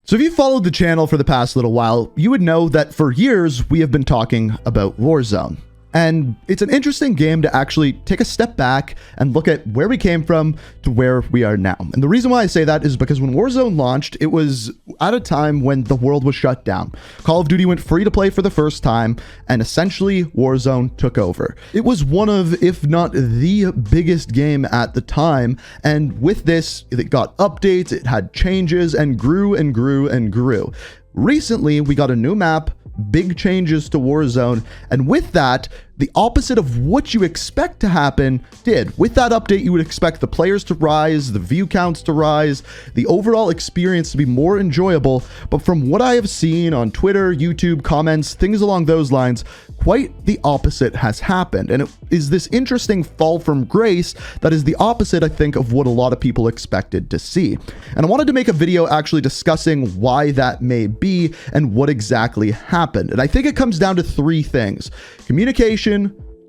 So if you followed the channel for the past little while, you would know that for years we have been talking about Warzone. And it's an interesting game to actually take a step back and look at where we came from to where we are now. And the reason why I say that is because when Warzone launched, it was at a time when the world was shut down. Call of Duty went free to play for the first time, and essentially Warzone took over. It was one of, if not the biggest game at the time. And with this, it got updates, it had changes, and grew and grew and grew. Recently, we got a new map, big changes to Warzone, and with that, the opposite of what you expect to happen did. With that update, you would expect the players to rise, the view counts to rise, the overall experience to be more enjoyable, but from what I have seen on Twitter, YouTube, comments, things along those lines, quite the opposite has happened. And it is this interesting fall from grace that is the opposite, I think, of what a lot of people expected to see. And I wanted to make a video actually discussing why that may be and what exactly happened. And I think it comes down to three things: communication,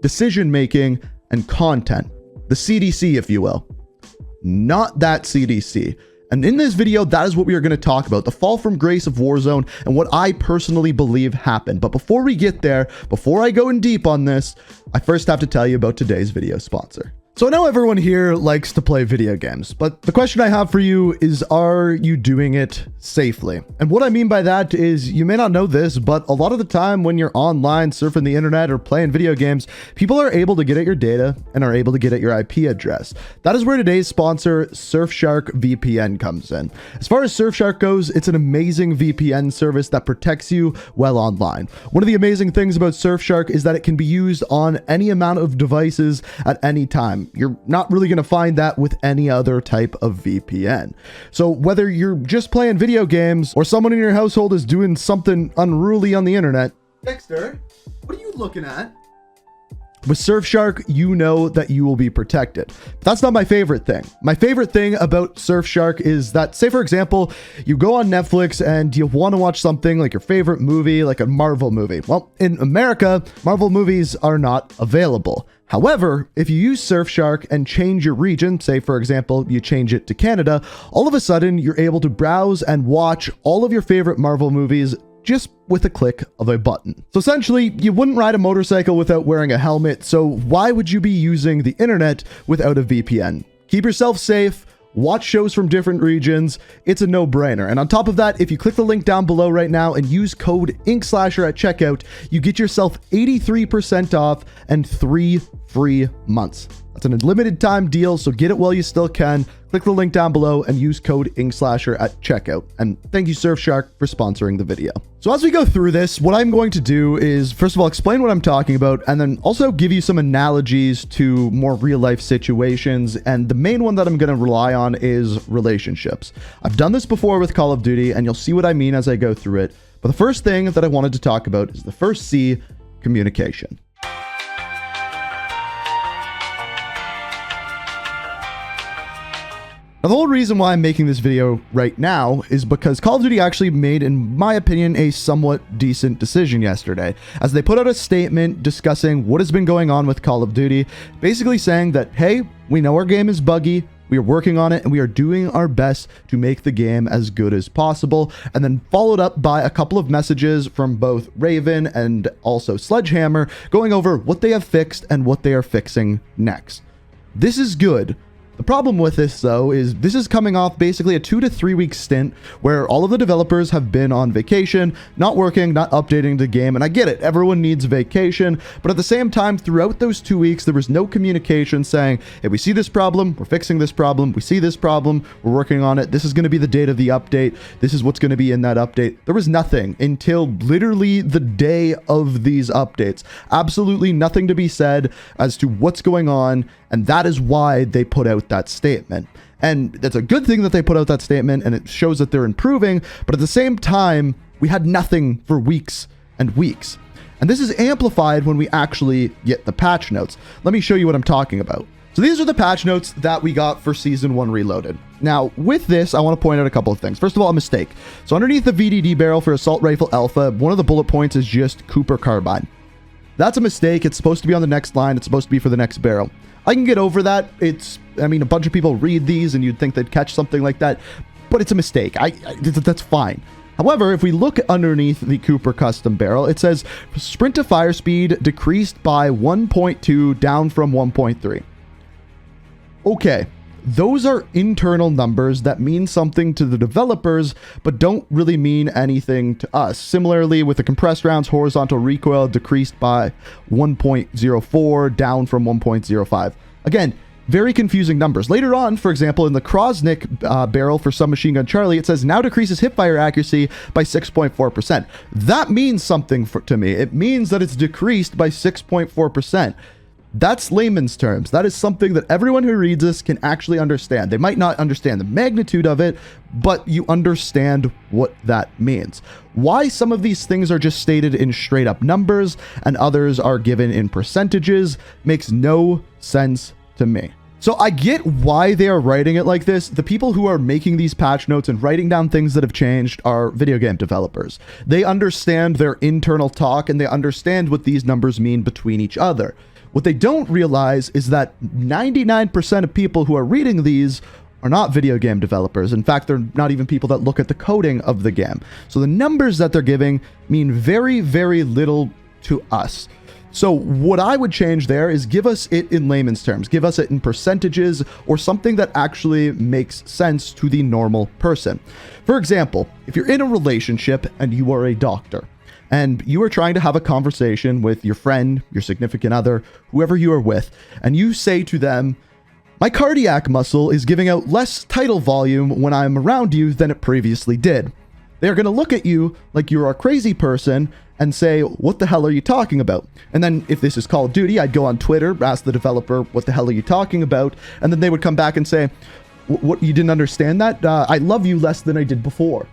decision-making, and content. The CDC, if you will. Not that CDC. And in this video, that is what we are going to talk about, the fall from grace of Warzone and what I personally believe happened. But before we get there, before I go in deep on this, I first have to tell you about today's video sponsor. So I know everyone here likes to play video games, but the question I have for you is, are you doing it safely? And what I mean by that is, you may not know this, but a lot of the time when you're online surfing the internet or playing video games, people are able to get at your data and are able to get at your IP address. That is where today's sponsor, Surfshark VPN, comes in. As far as Surfshark goes, it's an amazing VPN service that protects you while online. One of the amazing things about Surfshark is that it can be used on any amount of devices at any time. You're not really going to find that with any other type of VPN. So whether you're just playing video games or someone in your household is doing something unruly on the internet, Dexter, what are you looking at? With Surfshark, you know that you will be protected. That's not my favorite thing. My favorite thing about Surfshark is that, say for example, you go on Netflix and you want to watch something like your favorite movie, like a Marvel movie. Well, in America, Marvel movies are not available. However, if you use Surfshark and change your region, say for example, you change it to Canada, all of a sudden you're able to browse and watch all of your favorite Marvel movies just with a click of a button. So essentially, you wouldn't ride a motorcycle without wearing a helmet, so why would you be using the internet without a VPN? Keep yourself safe, watch shows from different regions, it's a no-brainer. And on top of that, if you click the link down below right now and use code Inkslasher at checkout, you get yourself 83% off and 3 free months. That's an unlimited time deal, so get it while you still can. Click the link down below and use code Inkslasher at checkout. And thank you, Surfshark, for sponsoring the video. So as we go through this, what I'm going to do is, first of all, explain what I'm talking about, and then also give you some analogies to more real-life situations. And the main one that I'm going to rely on is relationships. I've done this before with Call of Duty, and you'll see what I mean as I go through it. But the first thing that I wanted to talk about is the first C, communication. Now, the whole reason why I'm making this video right now is because Call of Duty actually made, in my opinion, a somewhat decent decision yesterday, as they put out a statement discussing what has been going on with Call of Duty, basically saying that, hey, we know our game is buggy, we are working on it, and we are doing our best to make the game as good as possible, and then followed up by a couple of messages from both Raven and also Sledgehammer going over what they have fixed and what they are fixing next. This is good. The problem with this, though, is this is coming off basically a 2 to 3 week stint where all of the developers have been on vacation, not working, not updating the game. And I get it, everyone needs vacation. But at the same time, throughout those 2 weeks, there was no communication saying, hey, we see this problem, we're fixing this problem, we see this problem, we're working on it, this is going to be the date of the update, this is what's going to be in that update. There was nothing until literally the day of these updates. Absolutely nothing to be said as to what's going on. And that is why they put out that statement. And it's a good thing that they put out that statement, and it shows that they're improving. But at the same time, we had nothing for weeks and weeks. And this is amplified when we actually get the patch notes. Let me show you what I'm talking about. So these are the patch notes that we got for Season 1 Reloaded. Now, with this, I want to point out a couple of things. First of all, a mistake. So underneath the VDD barrel for Assault Rifle Alpha, one of the bullet points is just Cooper Carbine. That's a mistake. It's supposed to be on the next line. It's supposed to be for the next barrel. I can get over that. A bunch of people read these and you'd think they'd catch something like that. but it's a mistake. That's fine. However, if we look underneath the Cooper custom barrel, it says sprint to fire speed decreased by 1.2 down from 1.3. Okay, those are internal numbers that mean something to the developers, but don't really mean anything to us. Similarly, with the compressed rounds, horizontal recoil decreased by 1.04 down from 1.05. Again, very confusing numbers. Later on, for example, in the Krosnick barrel for Submachine Gun Charlie, it says now decreases hipfire accuracy by 6.4%. That means something to me. It means that it's decreased by 6.4%. That's layman's terms. That is something that everyone who reads this can actually understand. They might not understand the magnitude of it, but you understand what that means. Why some of these things are just stated in straight up numbers and others are given in percentages makes no sense to me. So I get why they are writing it like this. The people who are making these patch notes and writing down things that have changed are video game developers. They understand their internal talk and they understand what these numbers mean between each other. What they don't realize is that 99% of people who are reading these are not video game developers. In fact, they're not even people that look at the coding of the game. So the numbers that they're giving mean very, very little to us. So what I would change there is give us it in layman's terms, give us it in percentages or something that actually makes sense to the normal person. For example, if you're in a relationship and you are a doctor and you are trying to have a conversation with your friend, your significant other, whoever you are with, and you say to them, my cardiac muscle is giving out less tidal volume when I'm around you than it previously did. They're going to look at you like you're a crazy person and say, what the hell are you talking about? And then if this is Call of Duty, I'd go on Twitter, ask the developer, what the hell are you talking about? And then they would come back and say, what, you didn't understand that? I love you less than I did before.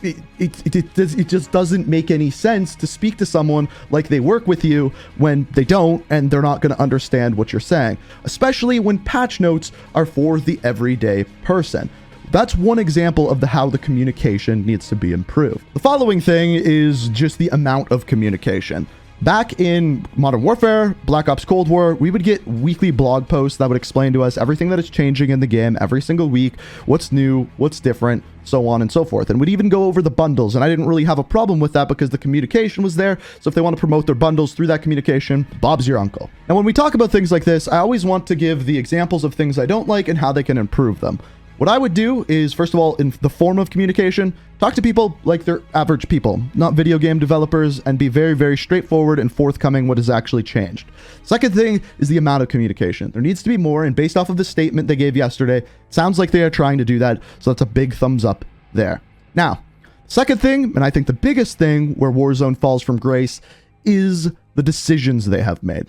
It just doesn't make any sense to speak to someone like they work with you when they don't, and they're not going to understand what you're saying, especially when patch notes are for the everyday person. That's one example of how the communication needs to be improved. The following thing is just the amount of communication. Back in Modern Warfare, Black Ops Cold War, we would get weekly blog posts that would explain to us everything that is changing in the game every single week, what's new, what's different, so on and so forth. And we'd even go over the bundles, and I didn't really have a problem with that because the communication was there. So if they want to promote their bundles through that communication, Bob's your uncle. And when we talk about things like this, I always want to give the examples of things I don't like and how they can improve them. What I would do is, first of all, in the form of communication, talk to people like they're average people, not video game developers, and be very, very straightforward and forthcoming what has actually changed. Second thing is the amount of communication. There needs to be more, and based off of the statement they gave yesterday, it sounds like they are trying to do that, so that's a big thumbs up there. Now, second thing, and I think the biggest thing where Warzone falls from grace, is the decisions they have made.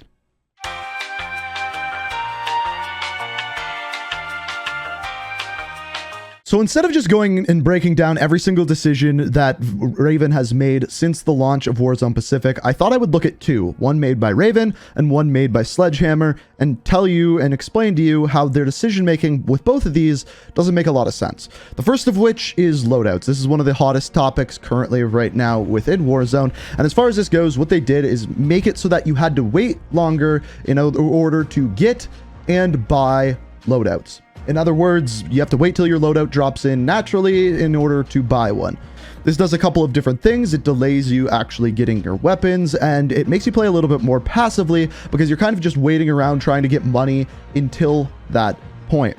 So instead of just going and breaking down every single decision that Raven has made since the launch of Warzone Pacific, I thought I would look at two, one made by Raven and one made by Sledgehammer, and tell you and explain to you how their decision making with both of these doesn't make a lot of sense. The first of which is loadouts. This is one of the hottest topics currently right now within Warzone, and as far as this goes, what they did is make it so that you had to wait longer in order to get and buy loadouts. In other words, you have to wait till your loadout drops in naturally in order to buy one. This does a couple of different things. It delays you actually getting your weapons, and it makes you play a little bit more passively because you're kind of just waiting around trying to get money until that point.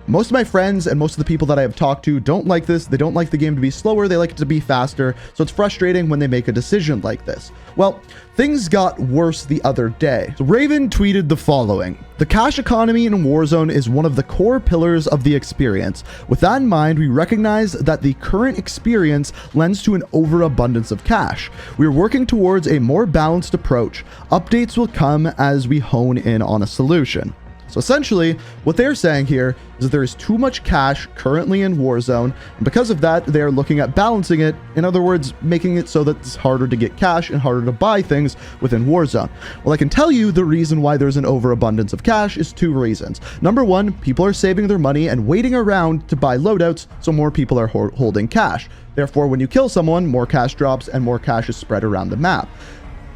Most of my friends and most of the people that I have talked to don't like this. They don't like the game to be slower. They like it to be faster. So it's frustrating when they make a decision like this. Well, things got worse the other day. So Raven tweeted the following: the cash economy in Warzone is one of the core pillars of the experience. With that in mind, we recognize that the current experience lends to an overabundance of cash. We are working towards a more balanced approach. Updates will come as we hone in on a solution. So essentially, what they're saying here is that there is too much cash currently in Warzone, and because of that, they are looking at balancing it. In other words, making it so that it's harder to get cash and harder to buy things within Warzone. Well, I can tell you the reason why there's an overabundance of cash is two reasons. Number one, people are saving their money and waiting around to buy loadouts, so more people are holding cash. Therefore, when you kill someone, more cash drops and more cash is spread around the map.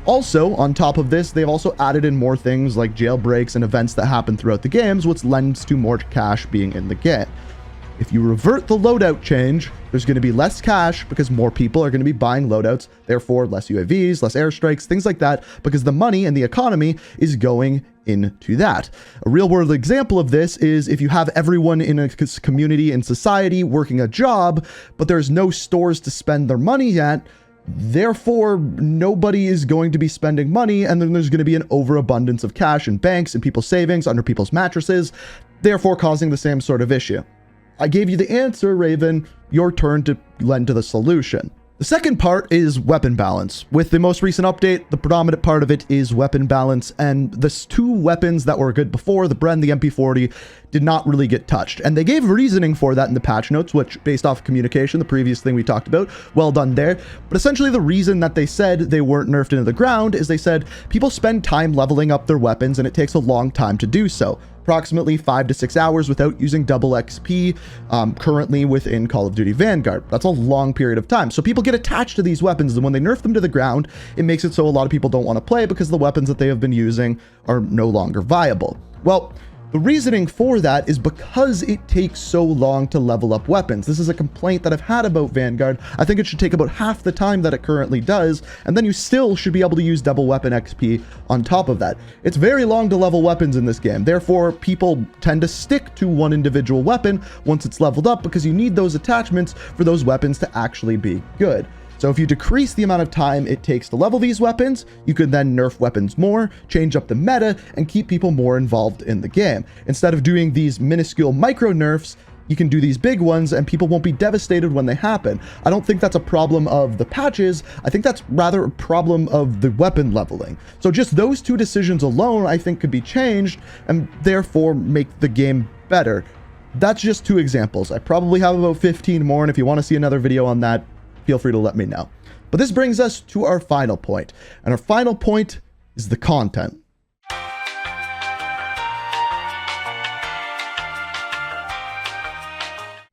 Also, on top of this, they've also added in more things like jailbreaks and events that happen throughout the games, which lends to more cash being in the game. If you revert the loadout change, there's going to be less cash because more people are going to be buying loadouts, therefore less UAVs, less airstrikes, things like that, because the money and the economy is going into that. A real world example of this is if you have everyone in a community and society working a job, but there's no stores to spend their money at, therefore nobody is going to be spending money, and then there's going to be an overabundance of cash in banks and people's savings under people's mattresses, therefore causing the same sort of issue. I gave you the answer, Raven. Your turn to lend to the solution. The second part is weapon balance. With the most recent update, the predominant part of it is weapon balance, and the two weapons that were good before, the Bren, the MP40, did not really get touched. And they gave reasoning for that in the patch notes, which, based off communication, the previous thing we talked about, well done there. But essentially the reason that they said they weren't nerfed into the ground is they said people spend time leveling up their weapons, and it takes a long time to do so. Approximately 5 to 6 hours without using double XP currently within Call of Duty Vanguard. That's a long period of time. So people get attached to these weapons, and when they nerf them to the ground, it makes it so a lot of people don't want to play because the weapons that they have been using are no longer viable. Well, the reasoning for that is because it takes so long to level up weapons. This is a complaint that I've had about Vanguard. I think it should take about half the time that it currently does, and then you still should be able to use double weapon XP on top of that. It's very long to level weapons in this game. Therefore, people tend to stick to one individual weapon once it's leveled up because you need those attachments for those weapons to actually be good. So if you decrease the amount of time it takes to level these weapons, you could then nerf weapons more, change up the meta, and keep people more involved in the game. Instead of doing these minuscule micro nerfs, you can do these big ones and people won't be devastated when they happen. I don't think that's a problem of the patches. I think that's rather a problem of the weapon leveling. So just those two decisions alone, I think, could be changed and therefore make the game better. That's just two examples. I probably have about 15 more, and if you want to see another video on that, feel free to let me know. But this brings us to our final point, and our final point is the content.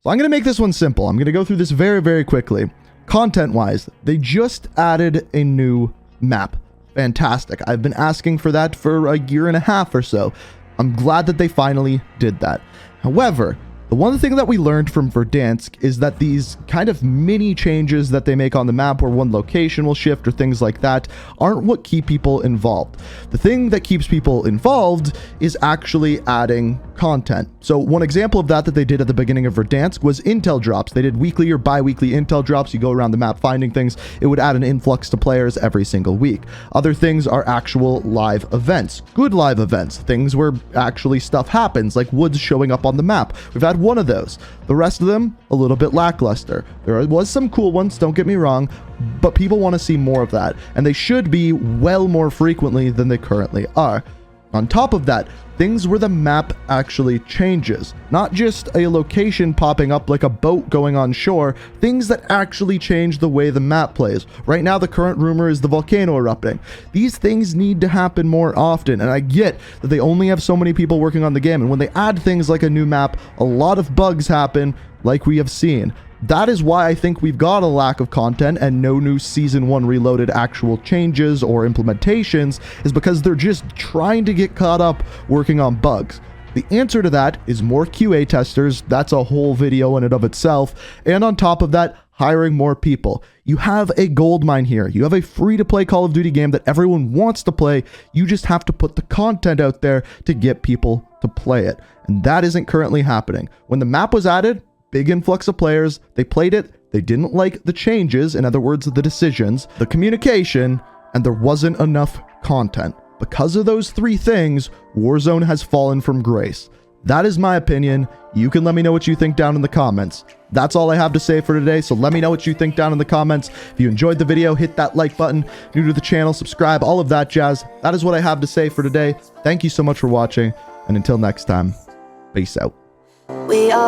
So I'm going to make this one simple. I'm going to go through this very, very quickly. Content-wise, they just added a new map. Fantastic. I've been asking for that for a year and a half or so. I'm glad that they finally did that. However, the one thing that we learned from Verdansk is that these kind of mini changes that they make on the map where one location will shift or things like that aren't what keep people involved. The thing that keeps people involved is actually adding content. So one example of that they did at the beginning of Verdansk was intel drops. They did weekly or bi-weekly intel drops. You go around the map finding things. It would add an influx to players every single week. Other things are actual live events. Good live events. Things where actually stuff happens, like woods showing up on the map. We've had one of those. The rest of them, a little bit lackluster. There was some cool ones, don't get me wrong, but people want to see more of that, and they should be well more frequently than they currently are. On top of that, things where the map actually changes, not just a location popping up like a boat going on shore, things that actually change the way the map plays. Right now, the current rumor is the volcano erupting. These things need to happen more often, and I get that they only have so many people working on the game, and when they add things like a new map, a lot of bugs happen, like we have seen. That is why I think we've got a lack of content and no new Season 1 Reloaded actual changes or implementations, is because they're just trying to get caught up working on bugs. The answer to that is more QA testers. That's a whole video in and of itself. And on top of that, hiring more people. You have a gold mine here. You have a free-to-play Call of Duty game that everyone wants to play. You just have to put the content out there to get people to play it. And that isn't currently happening. When the map was added, big influx of players, they played it, they didn't like the changes, in other words, the decisions, the communication, and there wasn't enough content. Because of those three things, Warzone has fallen from grace. That is my opinion. You can let me know what you think down in the comments. That's all I have to say for today, so let me know what you think down in the comments. If you enjoyed the video, hit that like button. New to the channel, subscribe, all of that jazz. That is what I have to say for today. Thank you so much for watching, and until next time, peace out. We are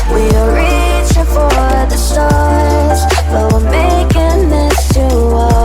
reaching for the stars, but we're making this to us.